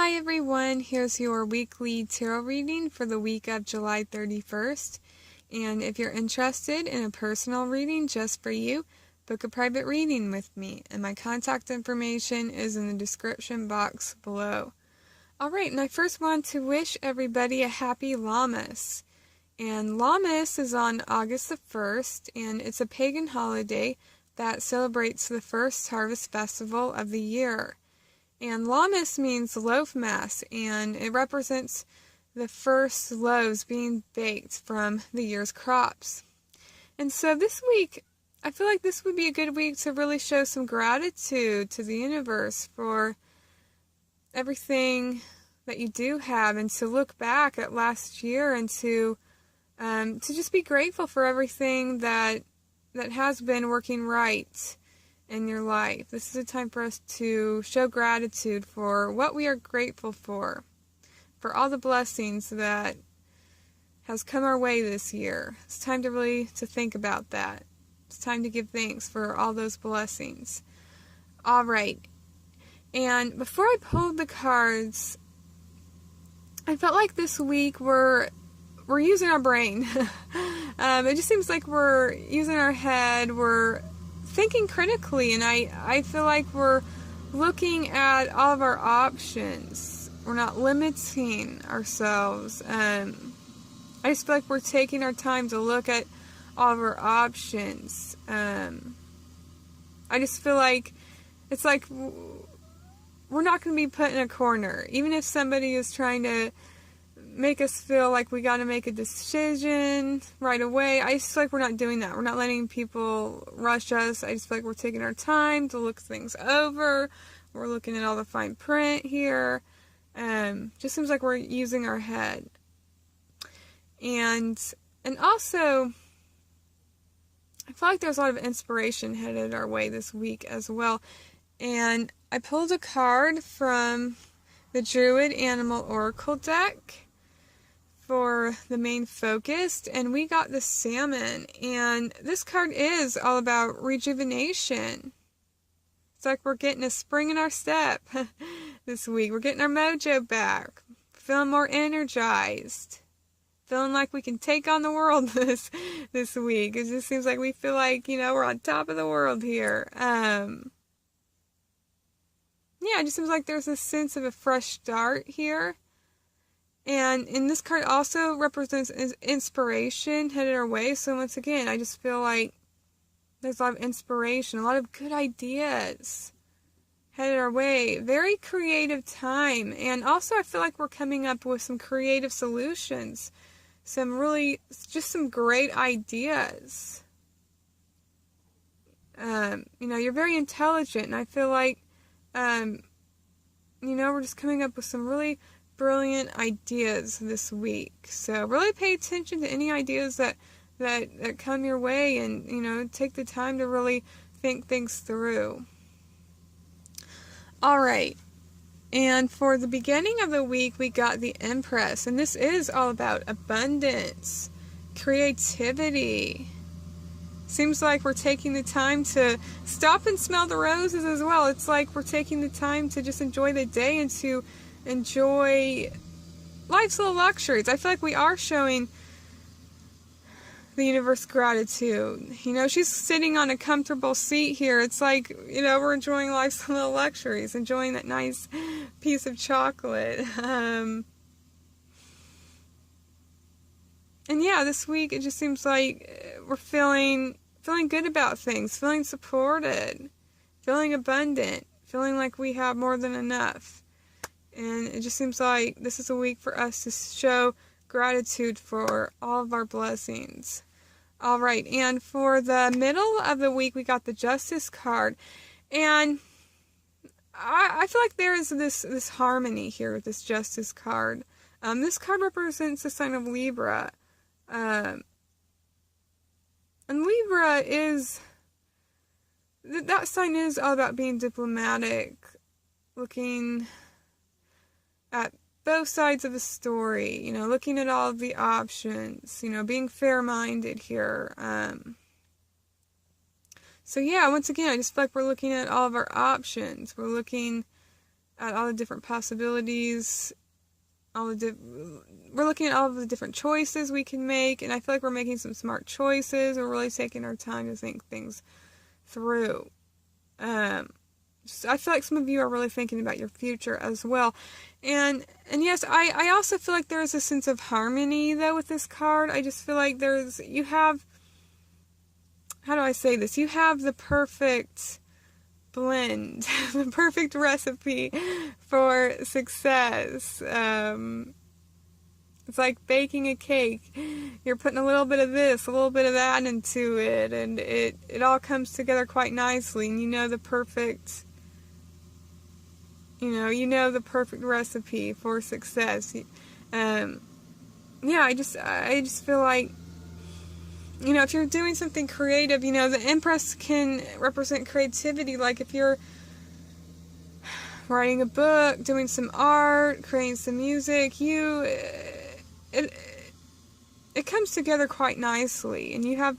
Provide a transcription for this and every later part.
Hi everyone, here's your weekly tarot reading for the week of July 31st. And if you're interested in a personal reading just for you, book a private reading with me. And my contact information is in the description box below. Alright, and I first want to wish everybody a Happy Lammas. And Lammas is on August the 1st, and it's a pagan holiday that celebrates the first harvest festival of the year. And Lammas means loaf mass, and it represents the first loaves being baked from the year's crops. And so this week, I feel like this would be a good week to really show some gratitude to the universe for everything that you do have, and to look back at last year and to just be grateful for everything that has been working right in your life. This is a time for us to show gratitude for what we are grateful for all the blessings that has come our way this year. It's time to really think about that. It's time to give thanks for all those blessings. All right. And before I pulled the cards, I felt like this week we're using our brain. It just seems like we're using our head. We're thinking critically, and I feel like we're looking at all of our options. We're not limiting ourselves. I just feel like we're taking our time to look at all of our options. I just feel like it's like we're not going to be put in a corner. Even if somebody is trying to make us feel like we got to make a decision right away, I just feel like we're not doing that. We're not letting people rush us. I just feel like we're taking our time to look things over. We're looking at all the fine print here. Just seems like we're using our head. And also, I feel like there's a lot of inspiration headed our way this week as well. And I pulled a card from the Druid Animal Oracle deck for the main focus, and we got the salmon, and this card is all about rejuvenation. It's like we're getting a spring in our step this week. We're getting our mojo back, feeling more energized, feeling like we can take on the world this week. It just seems like we feel like, we're on top of the world here. Yeah, it just seems like there's a sense of a fresh start here. And this card also represents inspiration headed our way. So once again, I just feel like there's a lot of inspiration, a lot of good ideas headed our way. Very creative time. And also I feel like we're coming up with some creative solutions. Just some great ideas. You're very intelligent, and I feel like, we're just coming up with some really brilliant ideas this week. So really pay attention to any ideas that come your way, and take the time to really think things through. Alright, and for the beginning of the week we got the Empress, and this is all about abundance, creativity. Seems like we're taking the time to stop and smell the roses as well. It's like we're taking the time to just enjoy the day and to enjoy life's little luxuries. I feel like we are showing the universe gratitude. She's sitting on a comfortable seat here. It's like, we're enjoying life's little luxuries, enjoying that nice piece of chocolate. And yeah, this week it just seems like we're feeling good about things, feeling supported, feeling abundant, feeling like we have more than enough. And it just seems like this is a week for us to show gratitude for all of our blessings. Alright, and for the middle of the week, we got the Justice card. And I feel like there is this harmony here with this Justice card. This card represents the sign of Libra. And Libra is, that sign is all about being diplomatic, looking at both sides of the story, looking at all of the options, being fair-minded here. So yeah, once again, I just feel like we're looking at all of our options. We're looking at all the different possibilities, we're looking at all of the different choices we can make, and I feel like we're making some smart choices. We're really taking our time to think things through. I feel like some of you are really thinking about your future as well. And yes, I also feel like there is a sense of harmony, though, with this card. I just feel like you have, how do I say this? You have the perfect blend, the perfect recipe for success. It's like baking a cake. You're putting a little bit of this, a little bit of that into it, and it all comes together quite nicely, and you know the perfect recipe for success. I just feel like, if you're doing something creative, the Empress can represent creativity. Like if you're writing a book, doing some art, creating some music, it comes together quite nicely, and you have.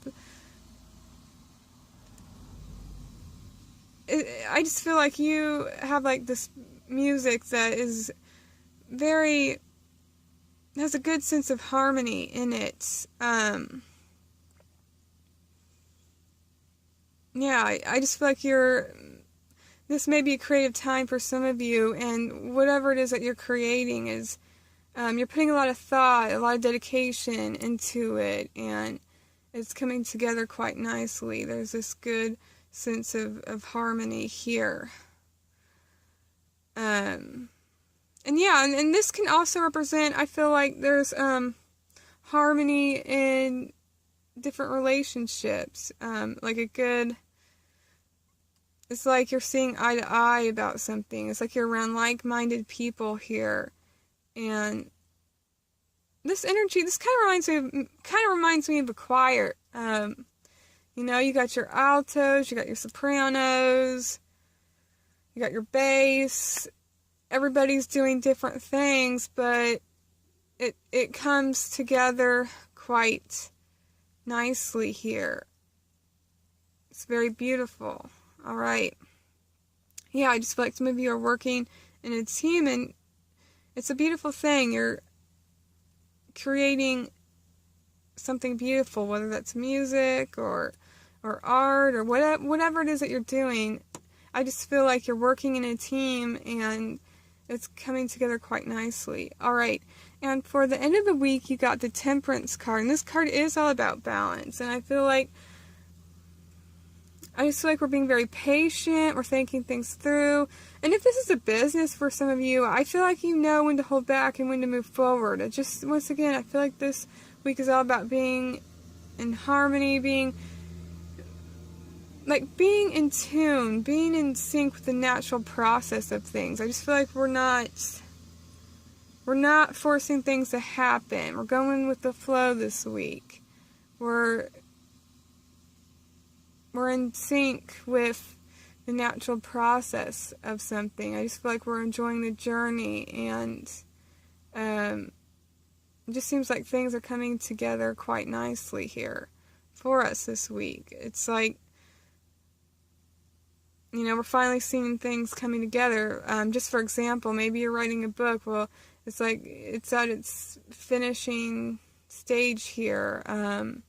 I just feel like you have like this music that is has a good sense of harmony in it. I just feel like this may be a creative time for some of you, and whatever it is that you're creating is, you're putting a lot of thought, a lot of dedication into it, and it's coming together quite nicely. There's this good sense of harmony here. And this can also represent, I feel like there's harmony in different relationships. It's like you're seeing eye to eye about something. It's like you're around like-minded people here. And this energy, this kind of reminds me of a choir. You got your altos, you got your sopranos, you got your bass. Everybody's doing different things, but it comes together quite nicely here. It's very beautiful. All right. Yeah, I just feel like some of you are working in a team, and it's a beautiful thing. You're creating something beautiful, whether that's music or art or whatever it is that you're doing. I just feel like you're working in a team, and it's coming together quite nicely. All right. And for the end of the week, you got the Temperance card, and this card is all about balance, and I just feel like we're being very patient, we're thinking things through, and if this is a business for some of you, I feel like you know when to hold back and when to move forward. Once again, I feel like this week is all about being in harmony, being in tune, being in sync with the natural process of things. I just feel like we're not forcing things to happen. We're going with the flow this week. We're in sync with the natural process of something. I just feel like we're enjoying the journey, and it just seems like things are coming together quite nicely here for us this week. It's like, we're finally seeing things coming together. Just for example, maybe you're writing a book. Well, it's like it's at its finishing stage here. And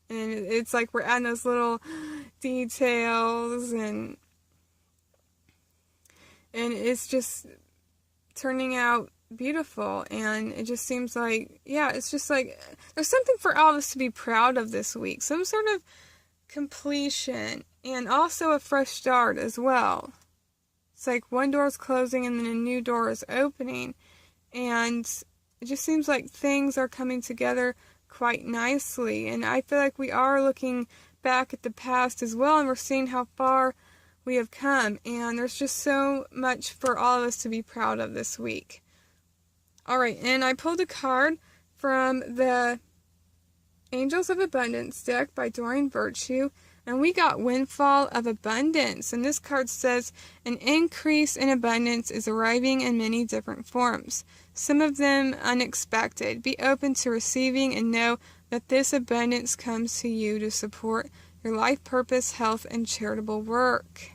it's like we're adding those little details, and it's just turning out beautiful. And it just seems like, it's just like there's something for all of us to be proud of this week. Some sort of completion, and also a fresh start as well. It's like one door is closing and then a new door is opening, and it just seems like things are coming together quite nicely. And I feel like we are looking back at the past as well, and we're seeing how far we have come, and there's just so much for all of us to be proud of this week. Alright, and I pulled a card from the Angels of Abundance deck by Doreen Virtue, and we got Windfall of Abundance. And this card says, an increase in abundance is arriving in many different forms, some of them unexpected. Be open to receiving and know that this abundance comes to you to support your life purpose, health, and charitable work.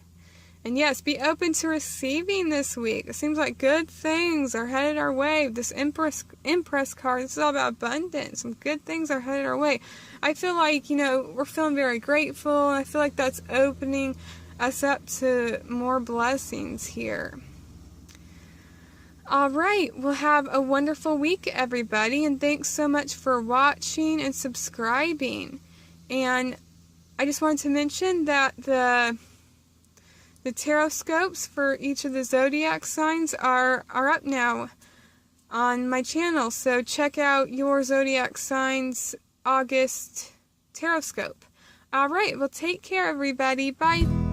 And yes, be open to receiving this week. It seems like good things are headed our way. This Empress card, this is all about abundance. Some good things are headed our way. I feel like, we're feeling very grateful. And I feel like that's opening us up to more blessings here. All right, well, have a wonderful week, everybody. And thanks so much for watching and subscribing. And I just wanted to mention that the tarot scopes for each of the zodiac signs are up now on my channel. So check out your zodiac signs August tarot scope. All right, well, take care, everybody. Bye.